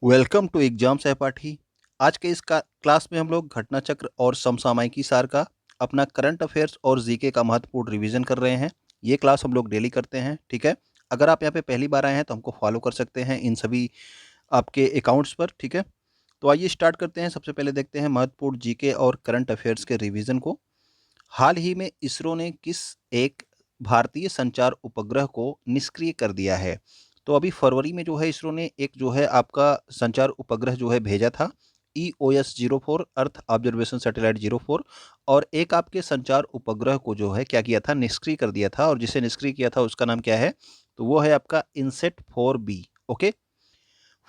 Welcome to exam सहपाठी। आज के इस क्लास में हम लोग घटना चक्र और समसामयिकी सार का अपना करंट अफेयर्स और जीके का महत्वपूर्ण रिवीजन कर रहे हैं। ये क्लास हम लोग डेली करते हैं, ठीक है। अगर आप यहाँ पे पहली बार आए हैं तो हमको फॉलो कर सकते हैं इन सभी आपके अकाउंट्स पर, ठीक है। तो आइए स्टार्ट करते हैं। सबसे पहले देखते हैं महत्वपूर्ण जीके और करंट अफेयर्स के रिवीजन को। हाल ही में इसरो ने किस एक भारतीय संचार उपग्रह को निष्क्रिय कर दिया है? तो अभी फरवरी में जो है इसरो ने एक जो है आपका संचार उपग्रह जो है भेजा था, EOS-04 अर्थ ऑब्जर्वेशन सैटेलाइट 04, और एक आपके संचार उपग्रह को जो है क्या किया था, निष्क्रिय कर दिया था। और जिसे निष्क्रिय किया था उसका नाम क्या है? तो वो है आपका इनसेट 4B। ओके।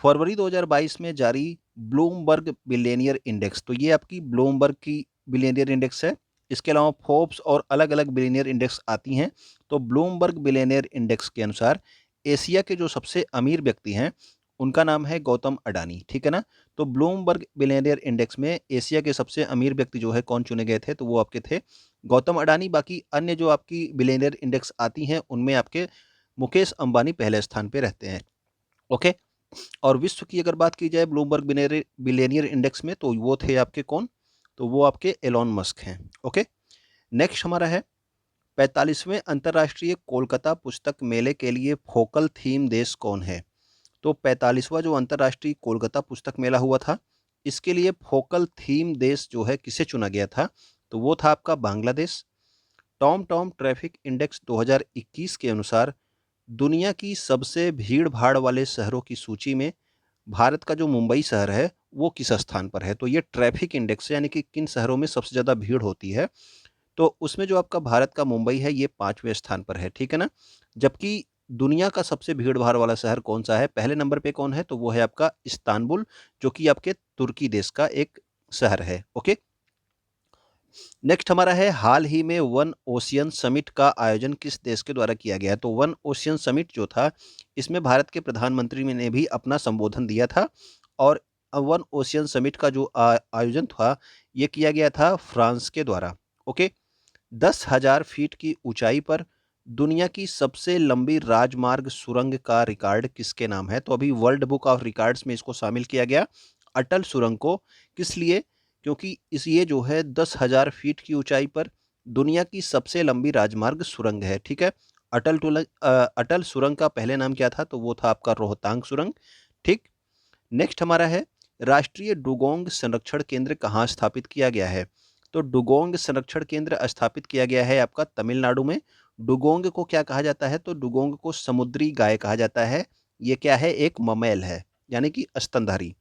फरवरी 2022 में जारी ब्लूमबर्ग बिलियनियर इंडेक्स, तो ये आपकी ब्लूमबर्ग की बिलियनियर इंडेक्स है। इसके अलावा फोर्ब्स और अलग अलग बिलियनियर इंडेक्स आती हैं। तो ब्लूमबर्ग बिलियनियर इंडेक्स के अनुसार एशिया के जो सबसे अमीर व्यक्ति हैं उनका नाम है गौतम अडानी, ठीक है ना। तो ब्लूमबर्ग बिलियनियर इंडेक्स में एशिया के सबसे अमीर व्यक्ति जो है कौन चुने गए थे? तो वो आपके थे गौतम अडानी। बाकी अन्य जो आपकी बिलियनियर इंडेक्स आती हैं उनमें आपके मुकेश अंबानी पहले स्थान पे रहते हैं। ओके। और विश्व की अगर बात की जाए ब्लूमबर्ग बिलियनियर इंडेक्स में, तो वो थे आपके कौन? तो वो आपके एलॉन मस्क हैं। ओके। नेक्स्ट हमारा है 45वें अंतर्राष्ट्रीय कोलकाता पुस्तक मेले के लिए फोकल थीम देश कौन है? तो 45वां जो अंतर्राष्ट्रीय कोलकाता पुस्तक मेला हुआ था, इसके लिए फोकल थीम देश जो है किसे चुना गया था? तो वो था आपका Bangladesh. Tom Tom traffic index 2021 के अनुसार दुनिया की सबसे भीड़ भाड़ वाले शहरों की सूची में भारत का जो मुंबई शहर है वो किस स्थान पर है? तो ये ट्रैफिक इंडेक्स है, यानी कि किन शहरों में सबसे ज़्यादा भीड़ होती है। तो उसमें जो आपका भारत का मुंबई है ये 5वें स्थान पर है, ठीक है ना। जबकि दुनिया का सबसे भीड़ भाड़ वाला शहर कौन सा है? पहले नंबर पे कौन है? तो वो है आपका इस्तांबुल, जो कि आपके तुर्की देश का एक शहर है। ओके। नेक्स्ट हमारा है हाल ही में वन ओशियन समिट का आयोजन किस देश के द्वारा किया गया? तो वन ओशियन समिट जो था इसमें भारत के प्रधानमंत्री ने भी अपना संबोधन दिया था। और वन ओशियन समिट का जो आयोजन था ये किया गया था फ्रांस के द्वारा। ओके। 10,000 फीट की ऊंचाई पर दुनिया की सबसे लंबी राजमार्ग सुरंग का रिकॉर्ड किसके नाम है? तो अभी वर्ल्ड बुक ऑफ रिकॉर्ड्स में इसको शामिल किया गया, अटल सुरंग को। किस लिए? क्योंकि इस ये जो है 10,000 फीट की ऊंचाई पर दुनिया की सबसे लंबी राजमार्ग सुरंग है, ठीक है। अटल सुरंग का पहले नाम क्या था? तो वो था आपका रोहतांग सुरंग, ठीक। नेक्स्ट हमारा है राष्ट्रीय डुगोंग संरक्षण केंद्र कहाँ स्थापित किया गया है? तो डुगोंग संरक्षण केंद्र स्थापित किया गया है आपका तमिलनाडु में। डुगोंग को क्या कहा जाता है? तो डुगोंग को समुद्री गाय कहा जाता है। ये क्या है? एक ममैल है, यानी कि स्तनधारी।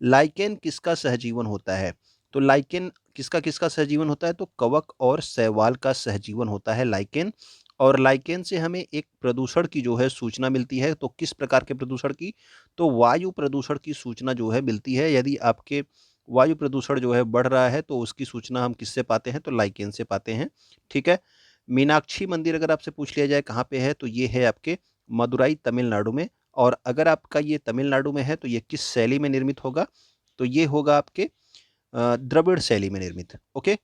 लाइकेन किसका सहजीवन होता है? तो लाइकेन किसका किसका सहजीवन होता है? तो कवक और शैवाल का सहजीवन होता है लाइकेन। और लाइकेन से हमें एक प्रदूषण की जो है सूचना मिलती है। तो किस प्रकार के प्रदूषण की? तो वायु प्रदूषण की सूचना जो है मिलती है। यदि आपके वायु प्रदूषण जो है बढ़ रहा है तो उसकी सूचना हम किससे पाते हैं? तो लाइकेन से पाते हैं, ठीक है। मीनाक्षी मंदिर अगर आपसे पूछ लिया जाए कहाँ पे है, तो ये है आपके मदुराई तमिलनाडु में। और अगर आपका ये तमिलनाडु में है तो ये किस शैली में निर्मित होगा? तो ये होगा आपके द्रविड़ शैली में निर्मित। ओके।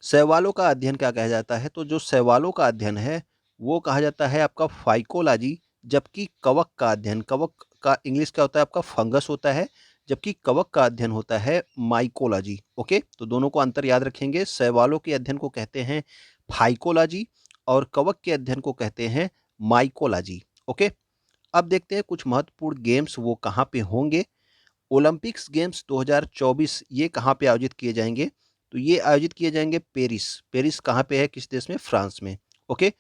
शैवालों का अध्ययन क्या कहा जाता है? तो जो शैवालों का अध्ययन है वो कहा जाता है आपका फाइकोलॉजी। जबकि कवक का अध्ययन, कवक का इंग्लिश क्या होता है? आपका फंगस होता है। जबकि कवक का अध्ययन होता है माइकोलॉजी। ओके। तो दोनों को अंतर याद रखेंगे। शैवालों के अध्ययन को कहते हैं फाइकोलॉजी और कवक के अध्ययन को कहते हैं माइकोलॉजी। ओके। अब देखते हैं कुछ महत्वपूर्ण गेम्स वो कहाँ पे होंगे। ओलंपिक्स गेम्स 2024 ये कहाँ पे आयोजित किए जाएंगे? तो ये आयोजित किए जाएंगे पेरिस। पेरिस कहाँ पे है? किस देश में? फ्रांस में। ओके।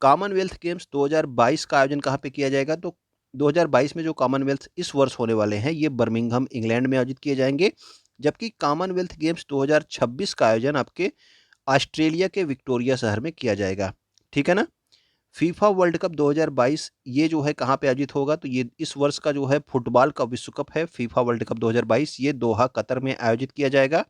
कॉमनवेल्थ गेम्स 2022 का आयोजन कहाँ पे किया जाएगा? तो 2022 में जो कॉमनवेल्थ इस वर्ष होने वाले हैं ये बर्मिंघम इंग्लैंड में आयोजित किए जाएंगे। जबकि कॉमनवेल्थ गेम्स 2026 का आयोजन आपके ऑस्ट्रेलिया के विक्टोरिया शहर में किया जाएगा, ठीक है ना। फीफा वर्ल्ड कप 2022 ये जो है कहाँ पे आयोजित होगा? तो ये इस वर्ष का जो है फुटबॉल का विश्व कप है। फीफा वर्ल्ड कप 2022 ये दोहा कतर में आयोजित किया जाएगा।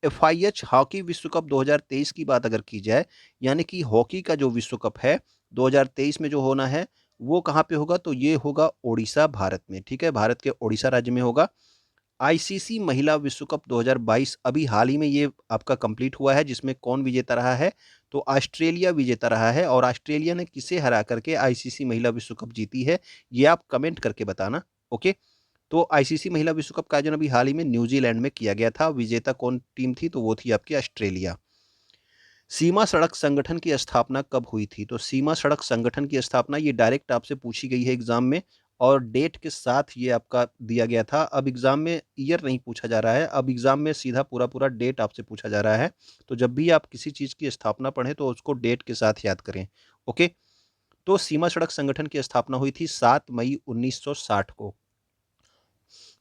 एफआईएच हॉकी विश्व कप 2023 की बात अगर की जाए, यानी कि हॉकी का जो विश्व कप है 2023 में जो होना है वो कहाँ पे होगा? तो ये होगा ओडिशा, भारत में, ठीक है। भारत के ओडिशा राज्य में होगा। आईसीसी महिला विश्व कप 2022 अभी हाल ही में ये आपका कंप्लीट हुआ है, जिसमें कौन विजेता रहा है? तो ऑस्ट्रेलिया विजेता रहा है। और ऑस्ट्रेलिया ने किसे हरा करके आईसीसी महिला विश्व कप जीती है? ये आप कमेंट करके बताना। ओके। तो आईसीसी महिला विश्व कप का आयोजन अभी हाल ही में न्यूजीलैंड में किया गया था। विजेता कौन टीम थी? तो वो थी आपकी ऑस्ट्रेलिया। सीमा सड़क संगठन की स्थापना कब हुई थी? तो सीमा सड़क संगठन की स्थापना ये डायरेक्ट आपसे पूछी गई है एग्जाम में, और डेट के साथ ये आपका दिया गया था। अब एग्जाम में ईयर नहीं पूछा जा रहा है, अब एग्जाम में सीधा पूरा पूरा डेट आपसे पूछा जा रहा है। तो जब भी आप किसी चीज़ की स्थापना पढ़ें तो उसको डेट के साथ याद करें। ओके। तो सीमा सड़क संगठन की स्थापना हुई थी 7 मई 1960 को।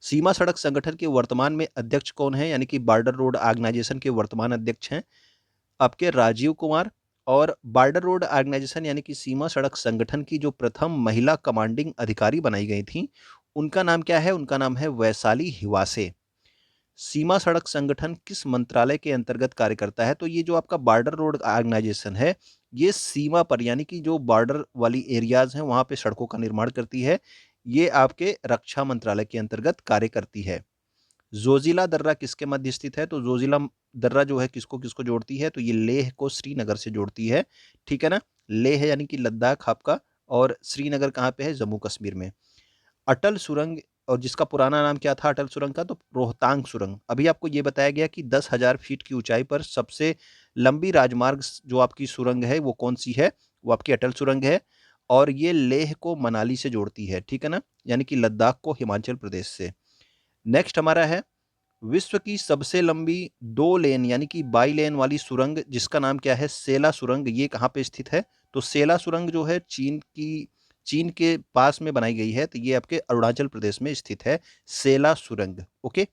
सीमा सड़क संगठन के वर्तमान में अध्यक्ष कौन है? यानी कि बॉर्डर रोड ऑर्गेनाइजेशन के वर्तमान अध्यक्ष हैं आपके राजीव कुमार। और बॉर्डर रोड ऑर्गेनाइजेशन यानी कि सीमा सड़क संगठन की जो प्रथम महिला कमांडिंग अधिकारी बनाई गई थी, उनका नाम क्या है? उनका नाम है वैशाली हिवासे। सीमा सड़क संगठन किस मंत्रालय के अंतर्गत कार्य करता है? तो ये जो आपका बॉर्डर रोड ऑर्गेनाइजेशन है, ये सीमा पर यानी कि जो बॉर्डर वाली एरियाज हैं वहां पे सड़कों का निर्माण करती है। ये आपके रक्षा मंत्रालय के अंतर्गत कार्य करती है। जोजिला दर्रा किसके मध्य स्थित है? तो जोजिला दर्रा जो है किसको किसको जोड़ती है? तो ये लेह को श्रीनगर से जोड़ती है। ठीक है ना। लेह यानी कि लद्दाख आपका, और श्रीनगर कहाँ पे है? जम्मू कश्मीर में। अटल सुरंग, और जिसका पुराना नाम क्या था अटल सुरंग का? तो रोहतांग सुरंग। अभी आपको ये बताया गया कि 10,000 फीट की ऊंचाई पर सबसे लंबी राजमार्ग जो आपकी सुरंग है वो कौन सी है? वो आपकी अटल सुरंग है। और ये लेह को मनाली से जोड़ती है। ठीक है ना। यानी कि लद्दाख को हिमाचल प्रदेश से। नेक्स्ट हमारा है विश्व की सबसे लंबी 2 लेन यानी कि बाई लेन वाली सुरंग, जिसका नाम क्या है? सेला सुरंग। ये कहाँ पे स्थित है? तो सेला सुरंग जो है चीन के पास में बनाई गई है। तो ये आपके अरुणाचल प्रदेश में स्थित है, सेला सुरंग। ओके।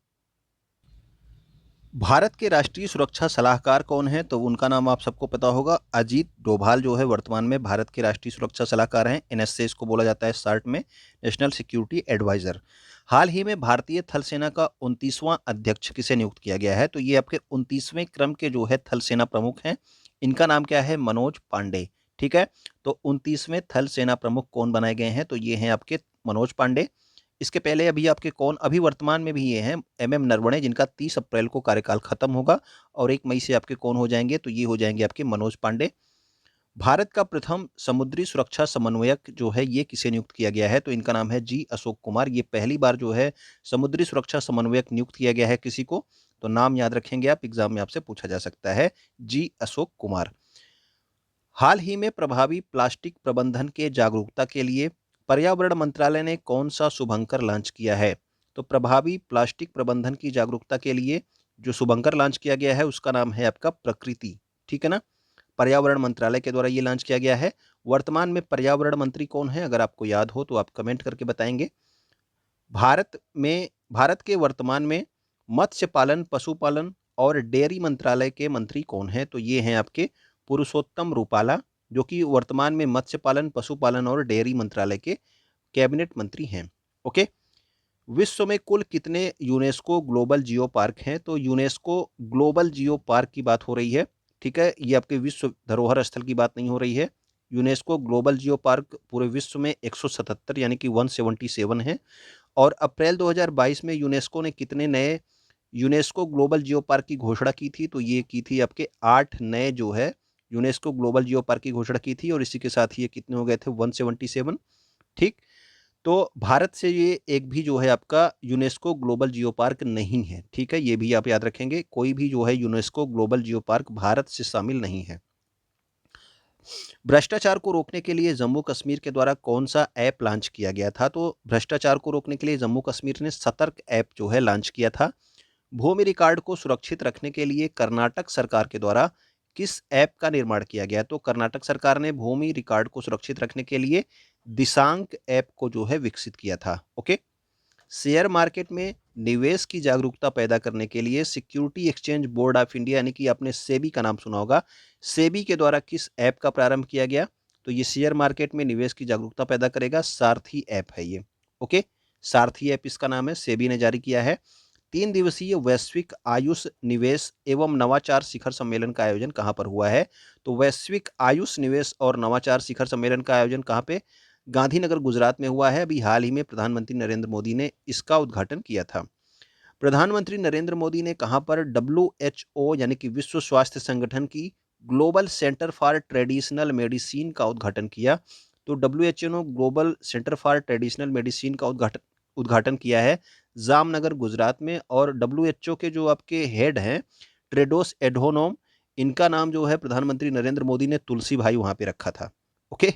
भारत के राष्ट्रीय सुरक्षा सलाहकार कौन है? तो उनका नाम आप सबको पता होगा, अजीत डोभाल जो है वर्तमान में भारत के राष्ट्रीय सुरक्षा सलाहकार हैं। एनएसए इसको बोला जाता है शॉर्ट में, नेशनल सिक्योरिटी एडवाइजर। हाल ही में भारतीय थल सेना का 29वां अध्यक्ष किसे नियुक्त किया गया है? तो ये आपके 29वें क्रम के जो है थल सेना प्रमुख हैं। इनका नाम क्या है? मनोज पांडे। ठीक है। तो 29वें थल सेना प्रमुख कौन बनाए गए हैं? तो ये हैं आपके मनोज पांडे। इसके पहले अभी आपके कौन अभी वर्तमान में भी ये हैं? एमएम नरवणे, जिनका 30 अप्रैल को कार्यकाल खत्म होगा, और 1 मई से आपके कौन हो जाएंगे? तो ये हो जाएंगे आपके मनोज पांडे। भारत का प्रथम समुद्री सुरक्षा समन्वयक जो है ये किसे नियुक्त किया गया है? तो इनका नाम है जी अशोक कुमार। ये पहली बार जो है समुद्री सुरक्षा समन्वयक नियुक्त किया गया है किसी को, तो नाम याद रखेंगे आप, एग्जाम में आपसे पूछा जा सकता है, जी अशोक कुमार। हाल ही में प्रभावी प्लास्टिक प्रबंधन के जागरूकता के लिए पर्यावरण मंत्रालय ने कौन सा शुभंकर लॉन्च किया है? तो प्रभावी प्लास्टिक प्रबंधन की जागरूकता के लिए जो शुभंकर लॉन्च किया गया है उसका नाम है आपका प्रकृति। ठीक है ना। पर्यावरण मंत्रालय के द्वारा ये लॉन्च किया गया है। वर्तमान में पर्यावरण मंत्री कौन है? अगर आपको याद हो तो आप कमेंट करके बताएंगे। भारत के वर्तमान में मत्स्य पालन, पशुपालन और डेयरी मंत्रालय के मंत्री कौन हैं? तो ये हैं आपके पुरुषोत्तम रूपाला, जो कि वर्तमान में मत्स्य पालन, पशुपालन और डेयरी मंत्रालय के कैबिनेट मंत्री हैं। ओके। विश्व में कुल कितने यूनेस्को ग्लोबल जियो पार्क हैं? तो यूनेस्को ग्लोबल जियो पार्क की बात हो रही है। ठीक है। ये आपके विश्व धरोहर स्थल की बात नहीं हो रही है। यूनेस्को ग्लोबल जियो पार्क पूरे विश्व में 177 यानी कि 177 है। और अप्रैल 2022 में यूनेस्को ने कितने नए यूनेस्को ग्लोबल जियो पार्क की घोषणा की थी? तो ये की थी आपके 8 नए जो है यूनेस्को ग्लोबल जियो पार्क की घोषणा की थी, और इसी के साथ ये कितने हो गए थे? 177। ठीक। तो भारत से ये एक भी जो है आपका यूनेस्को ग्लोबल जियो पार्क नहीं है। ठीक है। ये भी आप याद रखेंगे, कोई भी जो है UNESCO global geo park Bharat से शामिल नहीं है। भ्रष्टाचार को रोकने के लिए जम्मू कश्मीर के द्वारा कौन सा ऐप लॉन्च किया गया था? तो भ्रष्टाचार को रोकने के लिए जम्मू कश्मीर ने सतर्क ऐप जो है लॉन्च किया था। भूमि रिकॉर्ड को सुरक्षित रखने के लिए कर्नाटक सरकार के द्वारा किस ऐप का निर्माण किया गया? तो कर्नाटक सरकार ने भूमि रिकॉर्ड को सुरक्षित रखने के लिए दिशांक ऐप को जो है विकसित किया था। ओके। शेयर मार्केट में निवेश की जागरूकता पैदा करने के लिए security exchange board of India यानी कि आपने सेबी का नाम सुना होगा, सेबी के द्वारा किस ऐप का प्रारंभ किया गया? तो ये शेयर मार्केट में निवेश की जागरूकता पैदा करेगा, सारथी ऐप है ये। ओके। सारथी ऐप इसका नाम है, सेबी ने जारी किया है। 3 दिवसीय वैश्विक आयुष निवेश एवं नवाचार शिखर सम्मेलन का आयोजन कहाँ पर हुआ है? तो वैश्विक आयुष निवेश और नवाचार शिखर सम्मेलन का आयोजन कहाँ पे? गांधीनगर गुजरात में हुआ है। अभी हाल ही में प्रधानमंत्री नरेंद्र मोदी ने इसका उद्घाटन किया था। प्रधानमंत्री नरेंद्र मोदी ने कहां पर WHO यानी कि विश्व स्वास्थ्य संगठन की global centre for traditional medicine का उद्घाटन किया? तो WHO ने global centre for traditional medicine का उद्घाटन उद्घाटन किया है जामनगर गुजरात में। और WHO के जो आपके हेड हैं टेड्रोस एडहेनोम, इनका नाम जो है प्रधानमंत्री नरेंद्र मोदी ने तुलसी भाई वहां पे रखा था। ओके,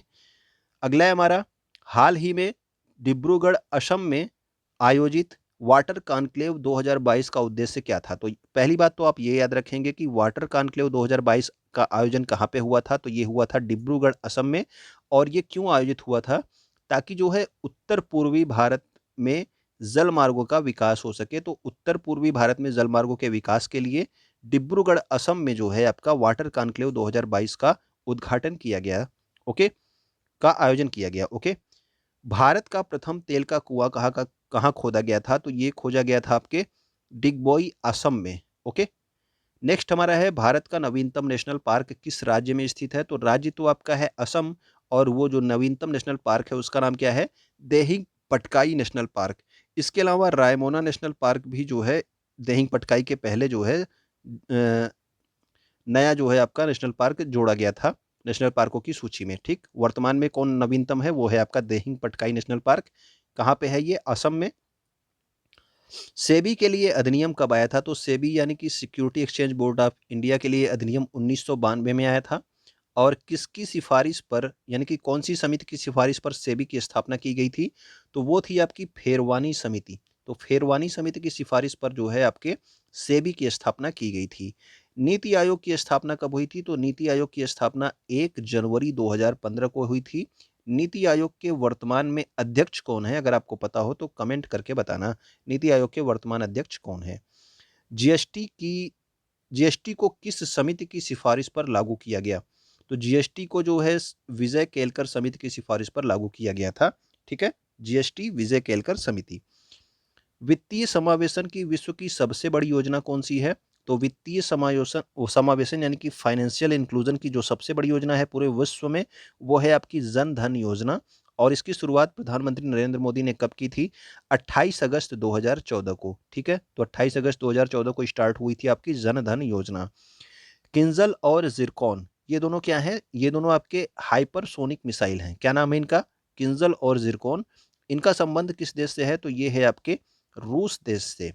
अगला है हमारा, हाल ही में डिब्रूगढ़ असम में आयोजित वाटर कॉन्क्लेव 2022 का उद्देश्य क्या था? तो पहली बात तो आप ये याद रखेंगे कि वाटर कॉन्क्लेव 2022 का आयोजन कहाँ पे हुआ था? तो ये हुआ था डिब्रूगढ़ असम में। और ये क्यों आयोजित हुआ था? ताकि जो है उत्तर पूर्वी भारत में जल मार्गों का विकास हो सके। तो उत्तर पूर्वी भारत में जल मार्गों के विकास के लिए डिब्रूगढ़ असम में जो है आपका वाटर कॉन्क्लेव 2022 का उद्घाटन किया गया। ओके, का आयोजन किया गया। ओके, भारत का प्रथम तेल का कुआं कहाँ खोदा गया था? तो ये खोजा गया था आपके डिगबोई असम में। ओके, नेक्स्ट हमारा है, भारत का नवीनतम नेशनल पार्क किस राज्य में स्थित है? तो राज्य तो आपका है असम, और वो जो नवीनतम नेशनल पार्क है उसका नाम क्या है? Dehing Patkai national park. इसके अलावा रायमोना नेशनल पार्क भी जो है देहिंग पटकाई के पहले जो है नया जो है आपका नेशनल पार्क जोड़ा गया था नेशनल पार्कों की सूची में। ठीक, वर्तमान में कौन नवीनतम है? वो है आपका देहिंग पटकाई नेशनल पार्क। कहाँ पे है ये? असम में। सेबी के लिए अधिनियम कब आया था? तो सेबी यानी कि security exchange board of India के लिए अधिनियम 1992 में आया था। और किसकी सिफारिश पर, यानी कि कौन सी समिति की सिफारिश पर सेबी की स्थापना की गई थी? तो वो थी आपकी फेरवानी समिति। तो फेरवानी समिति की सिफारिश पर जो है आपके सेबी की स्थापना की गई थी। नीति आयोग की स्थापना कब हुई थी? तो नीति आयोग की स्थापना 1 जनवरी 2015 को हुई थी। नीति आयोग के वर्तमान में अध्यक्ष कौन है? अगर आपको पता हो तो कमेंट करके बताना, नीति आयोग के वर्तमान अध्यक्ष कौन है? जीएसटी को किस समिति की सिफारिश पर लागू किया गया? तो जीएसटी को जो है विजय केलकर समिति की सिफारिश पर लागू किया गया था। ठीक है, जीएसटी विजय केलकर समिति। वित्तीय समावेशन की विश्व की सबसे बड़ी योजना कौन सी है? तो वित्तीय समावेशन यानी कि फाइनेंशियल इंक्लूजन की जो सबसे बड़ी योजना है पूरे विश्व में, वो है आपकी जन धन योजना। और इसकी शुरुआत प्रधानमंत्री नरेंद्र मोदी ने कब की थी? 28 अगस्त 2014 को। ठीक है, तो 28 अगस्त 2014 को स्टार्ट हुई थी आपकी जन धन योजना। किंजल और जिरकॉन, ये दोनों क्या है? ये दोनों आपके हाइपरसोनिक मिसाइल हैं। क्या नाम है इनका? किंजल और जिरकॉन। इनका संबंध किस देश से है? तो ये है आपके रूस देश से।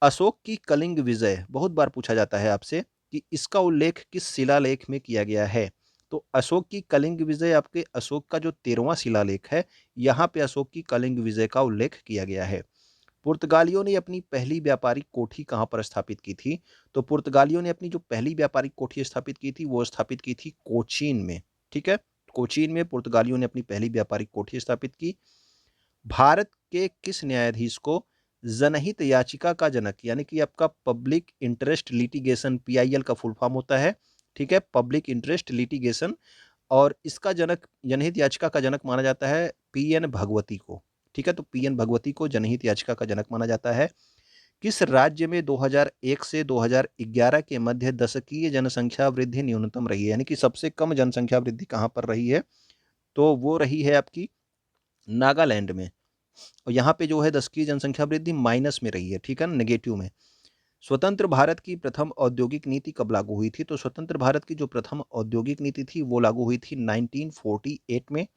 अशोक की कलिंग विजय बहुत बार पूछा जाता है आपसे कि इसका उल्लेख किस शिलालेख में किया गया है? तो अशोक की कलिंग विजय आपके अशोक का जो 13वां शिलालेख है, यहाँ पे अशोक की कलिंग विजय का उल्लेख किया गया है। पुर्तगालियों ने अपनी पहली व्यापारिक कोठी कहाँ पर स्थापित की थी? तो पुर्तगालियों ने अपनी जो पहली व्यापारिक कोठी स्थापित की थी वो स्थापित की थी कोचीन में। ठीक है, कोचीन में पुर्तगालियों ने अपनी पहली व्यापारिक कोठी स्थापित की। भारत के किस न्यायाधीश को जनहित याचिका का जनक, यानी कि आपका पब्लिक इंटरेस्ट लिटिगेशन, पीआईएल का फुल फॉर्म होता है। ठीक है, पब्लिक इंटरेस्ट लिटिगेशन, और इसका जनक, जनहित याचिका का जनक माना जाता है पीएन भगवती को। ठीक है, तो पीएन भगवती को जनहित याचिका का जनक माना जाता है। किस राज्य में 2001 से 2011 के मध्य दशकीय जनसंख्या वृद्धि न्यूनतम रही है? यानी कि सबसे कम जनसंख्या वृद्धि कहाँ पर रही है? तो वो रही है आपकी नागालैंड में। और यहाँ पे जो है दशकीय जनसंख्या वृद्धि माइनस में रही है। ठीक है, नेगेटिव में। स्वतंत्र भारत की प्रथम औद्योगिक नीति कब लागू हुई थी? तो स्वतंत्र भारत की जो प्रथम औद्योगिक नीति थी वो लागू हुई थी 1948 में।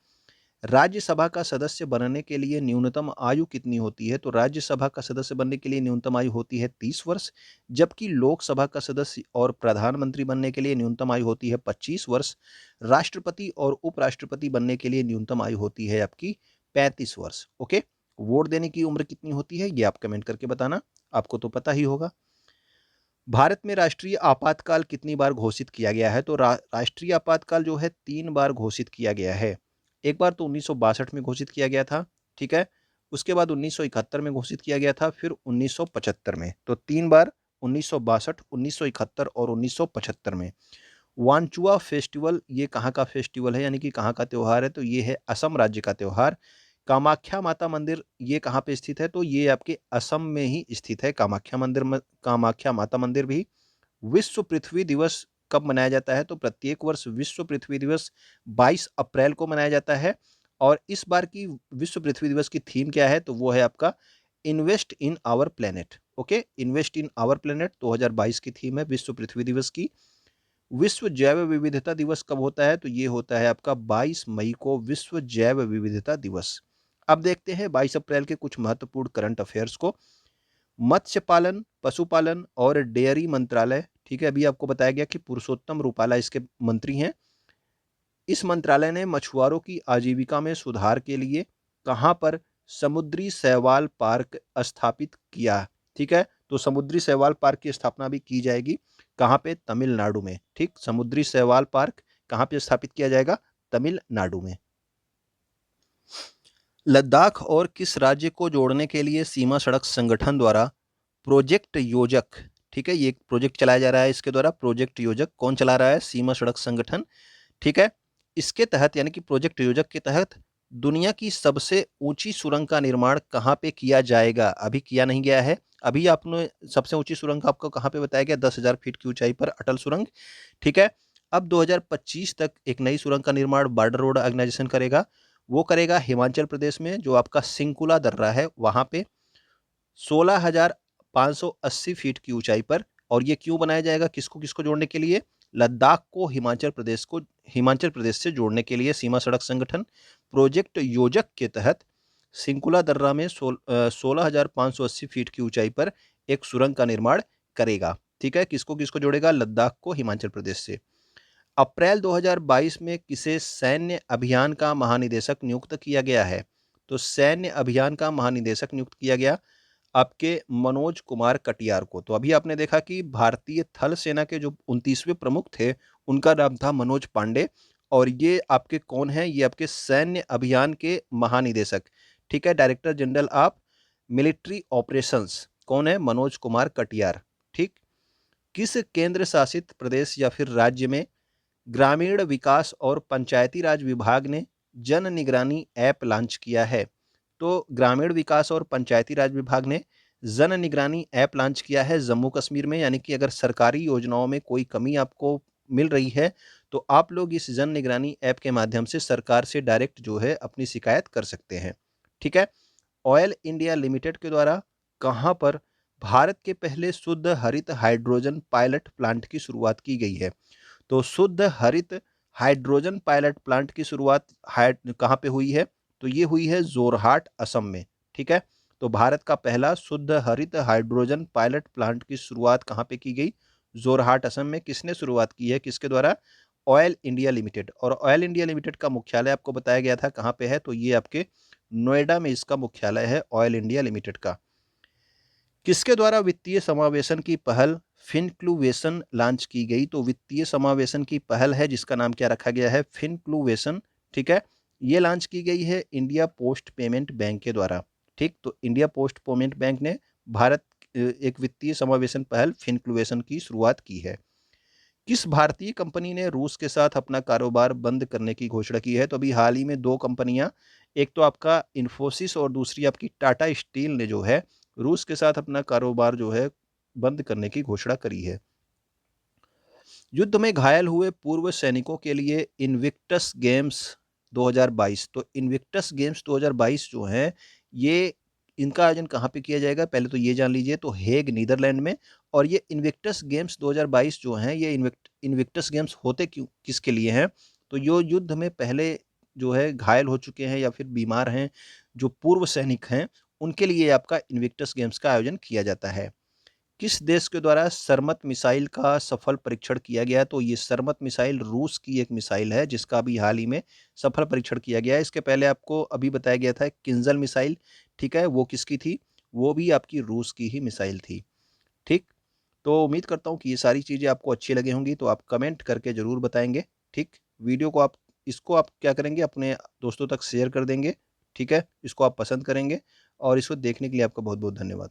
राज्यसभा का सदस्य बनने के लिए न्यूनतम आयु कितनी होती है? तो राज्यसभा का सदस्य बनने के लिए न्यूनतम आयु होती है 30 वर्ष, जबकि लोकसभा का सदस्य और प्रधानमंत्री बनने के लिए न्यूनतम आयु होती है 25 वर्ष। राष्ट्रपति और उपराष्ट्रपति बनने के लिए न्यूनतम आयु होती है आपकी 35 वर्ष। ओके, वोट देने की उम्र कितनी होती है ये आप कमेंट करके बताना, आपको तो पता ही होगा। भारत में राष्ट्रीय आपातकाल कितनी बार घोषित किया गया है? तो राष्ट्रीय आपातकाल जो है 3 बार घोषित किया गया है। एक बार तो 1962 में घोषित किया गया था। ठीक है, उसके बाद 1971 में घोषित किया गया था, फिर 1975 में। तो 3 बार, 1962, 1971 और 1975 में। वांचुआ फेस्टिवल ये कहाँ का फेस्टिवल है, यानी कि कहाँ का त्योहार है? तो ये है असम राज्य का त्योहार। कामाख्या माता मंदिर ये कहाँ पे स्थित है? तो ये आपके असम में ही स्थित है कामाख्या मंदिर में, कामाख्या माता मंदिर भी। विश्व पृथ्वी दिवस कब मनाया जाता है? तो प्रत्येक वर्ष विश्व पृथ्वी दिवस 22 अप्रैल को मनाया जाता है। और इस बार की विश्व पृथ्वी दिवस की थीम क्या है? तो वो है आपका invest in our planet. Okay, invest in our planet 2022 की थीम है विश्व पृथ्वी दिवस की। विश्व जैव विविधता दिवस कब होता है? तो ये होता है आपका 22 मई को विश्व जैव विविधता दिवस। अब देखते हैं 22 अप्रैल के कुछ महत्वपूर्ण करंट अफेयर्स को। मत्स्य पालन, पशुपालन और डेयरी मंत्रालय, ठीक है, अभी आपको बताया गया कि पुरुषोत्तम रूपाला इसके मंत्री हैं। इस मंत्रालय ने मछुआरों की आजीविका में सुधार के लिए कहाँ पर समुद्री शैवाल पार्क स्थापित किया, ठीक है। तो समुद्री शैवाल पार्क की स्थापना भी की जाएगी, कहाँ पे, तमिलनाडु में, ठीक। समुद्री शैवाल पार्क कहाँ पे स्थापित किया जाएगा, तमिलनाडु में। लद्दाख और किस राज्य को जोड़ने के लिए सीमा सड़क संगठन द्वारा प्रोजेक्ट योजक, ठीक है, ये प्रोजेक्ट चलाया जा रहा है, इसके द्वारा प्रोजेक्ट योजक कौन चला रहा है, सीमा सड़क संगठन, ठीक है। इसके तहत यानी कि प्रोजेक्ट योजक के तहत दुनिया की सबसे ऊंची सुरंग का निर्माण कहाँ पे किया जाएगा, अभी किया नहीं गया है। अभी आपने सबसे ऊंची सुरंग आपको कहाँ पे बताया गया, 10,000 फीट की ऊंचाई पर अटल सुरंग, ठीक है। अब 2025 तक एक नई सुरंग का निर्माण बॉर्डर रोड ऑर्गेनाइजेशन करेगा, वो करेगा हिमाचल प्रदेश में, जो आपका सिंकुला दर्रा है वहां पे 16,580 फीट की ऊंचाई पर। और ये क्यों बनाया जाएगा, किसको किसको जोड़ने के लिए, लद्दाख को हिमाचल प्रदेश से जोड़ने के लिए सीमा सड़क संगठन प्रोजेक्ट योजक के तहत सिंकुला दर्रा में 16,580 फीट की ऊंचाई पर एक सुरंग का निर्माण करेगा, ठीक है। किसको किसको जोड़ेगा, लद्दाख को हिमाचल प्रदेश से। अप्रैल 2022 में किसे सैन्य अभियान का महानिदेशक नियुक्त किया गया है, तो सैन्य अभियान का महानिदेशक नियुक्त किया गया आपके मनोज कुमार कटियार को। तो अभी आपने देखा कि भारतीय थल सेना के जो 29वें प्रमुख थे उनका नाम था मनोज पांडे, और ये आपके कौन है, ये आपके सैन्य अभियान के महानिदेशक, ठीक है, director general of military operations कौन है, मनोज कुमार कटियार, ठीक। किस केंद्र शासित प्रदेश या फिर राज्य में ग्रामीण विकास और पंचायती राज विभाग ने जन निगरानी ऐप लॉन्च किया है, तो ग्रामीण विकास और पंचायती राज विभाग ने जन निगरानी ऐप लॉन्च किया है जम्मू कश्मीर में। यानी कि अगर सरकारी योजनाओं में कोई कमी आपको मिल रही है तो आप लोग इस जन निगरानी ऐप के माध्यम से सरकार से डायरेक्ट जो है अपनी शिकायत कर सकते हैं, ठीक है। ऑयल इंडिया लिमिटेड के द्वारा कहाँ पर भारत के पहले शुद्ध हरित हाइड्रोजन पायलट प्लांट की शुरुआत की गई है, तो शुद्ध हरित हाइड्रोजन पायलट प्लांट की शुरुआत कहाँ पे हुई है, तो ये हुई है जोरहाट असम में, ठीक है। तो भारत का पहला शुद्ध हरित हाइड्रोजन पायलट प्लांट की शुरुआत कहाँ पे की गई, जोरहाट असम में। किसने शुरुआत की है, किसके द्वारा, ऑयल इंडिया लिमिटेड। और ऑयल इंडिया लिमिटेड का मुख्यालय आपको बताया गया था कहाँ पे है, तो ये आपके नोएडा में इसका मुख्यालय है ऑयल इंडिया लिमिटेड का। किसके द्वारा वित्तीय समावेशन की पहल फिनक्लुवेशन लॉन्च की गई, तो वित्तीय समावेशन की पहल है जिसका नाम क्या रखा गया है, फिनक्लुवेशन, ठीक है। ये लॉन्च की गई है इंडिया पोस्ट पेमेंट बैंक के द्वारा, ठीक। तो इंडिया पोस्ट पेमेंट बैंक ने भारत एक वित्तीय समावेशन पहल फिनक्लुवेशन की शुरुआत की है। किस भारतीय कंपनी ने रूस के साथ अपना कारोबार बंद करने की घोषणा की है, तो अभी हाल ही में दो कंपनियां, एक तो आपका इन्फोसिस और दूसरी आपकी टाटा स्टील ने जो है रूस के साथ अपना कारोबार जो है बंद करने की घोषणा करी है। युद्ध में घायल हुए पूर्व सैनिकों के लिए इनविक्टस गेम्स 2022, तो इनविक्टस गेम्स 2022 जो है ये इनका आयोजन कहाँ पे किया जाएगा, पहले तो ये जान लीजिए, तो हेग नीदरलैंड में। और ये इनविक्टस गेम्स 2022 जो हैं ये इनविक्टस गेम्स होते क्यों किसके लिए हैं, तो जो युद्ध में पहले जो है घायल हो चुके हैं या फिर बीमार हैं, जो पूर्व सैनिक हैं, उनके लिए आपका इनविक्टस गेम्स का आयोजन किया जाता है। किस देश के द्वारा सरमत मिसाइल का सफल परीक्षण किया गया, तो ये सरमत मिसाइल रूस की एक मिसाइल है जिसका अभी हाल ही में सफल परीक्षण किया गया है। इसके पहले आपको अभी बताया गया था किंजल मिसाइल, ठीक है, वो किसकी थी, वो भी आपकी रूस की ही मिसाइल थी, ठीक। तो उम्मीद करता हूँ कि ये सारी चीज़ें आपको अच्छी लगी होंगी, तो आप कमेंट करके ज़रूर बताएंगे, ठीक। वीडियो को आप क्या करेंगे, अपने दोस्तों तक शेयर कर देंगे, ठीक है, इसको आप पसंद करेंगे, और इसको देखने के लिए आपका बहुत बहुत धन्यवाद।